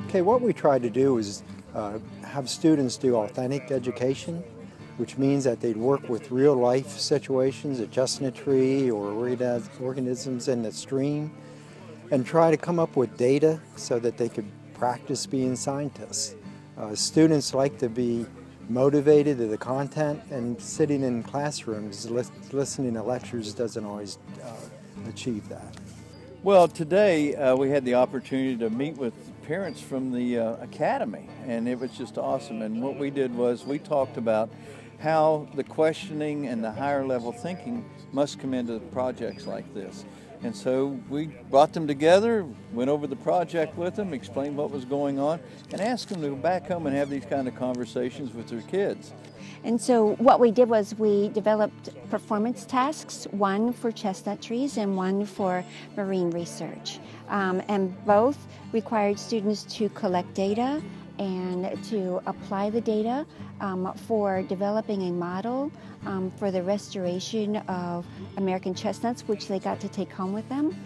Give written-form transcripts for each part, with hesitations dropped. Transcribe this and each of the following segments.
Okay, what we try to do is have students do authentic education, which means that they'd work with real life situations, a chestnut tree or organisms in the stream, and try to come up with data so that they could practice being scientists. Students like to be motivated to the content, and sitting in classrooms listening to lectures doesn't always achieve that. Well, today we had the opportunity to meet with parents from the academy, and it was just awesome. And what we did was we talked about how the questioning and the higher level thinking must come into projects like this. And so we brought them together, went over the project with them, explained what was going on, and asked them to go back home and have these kind of conversations with their kids. And so what we did was we developed performance tasks, one for chestnut trees and one for marine research. And both required students to collect data and to apply the data for developing a model for the restoration of American chestnuts, which they got to take home with them,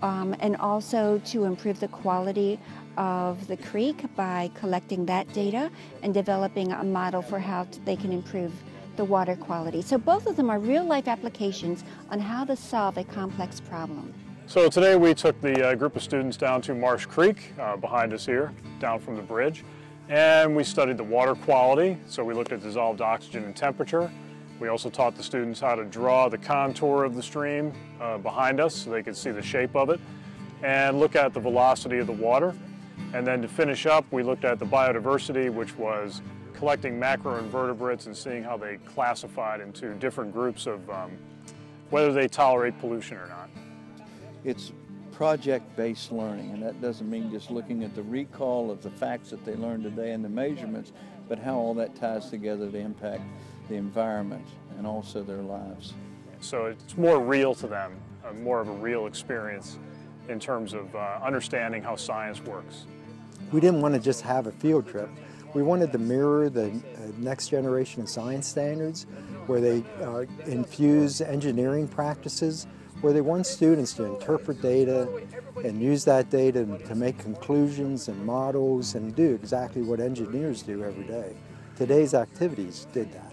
and also to improve the quality of the creek by collecting that data and developing a model for how they can improve the water quality. So both of them are real-life applications on how to solve a complex problem. So today we took the group of students down to Marsh Creek, behind us here, down from the bridge, and we studied the water quality. So we looked at dissolved oxygen and temperature. We also taught the students how to draw the contour of the stream behind us so they could see the shape of it, and look at the velocity of the water. And then to finish up, we looked at the biodiversity, which was collecting macroinvertebrates and seeing how they classified into different groups of whether they tolerate pollution or not. It's project-based learning, and that doesn't mean just looking at the recall of the facts that they learned today and the measurements, but how all that ties together to impact the environment and also their lives. So it's more real to them, more of a real experience in terms of understanding how science works. We didn't want to just have a field trip. We wanted to mirror the next generation of science standards, where they infuse engineering practices, where they want students to interpret data and use that data to make conclusions and models and do exactly what engineers do every day. Today's activities did that.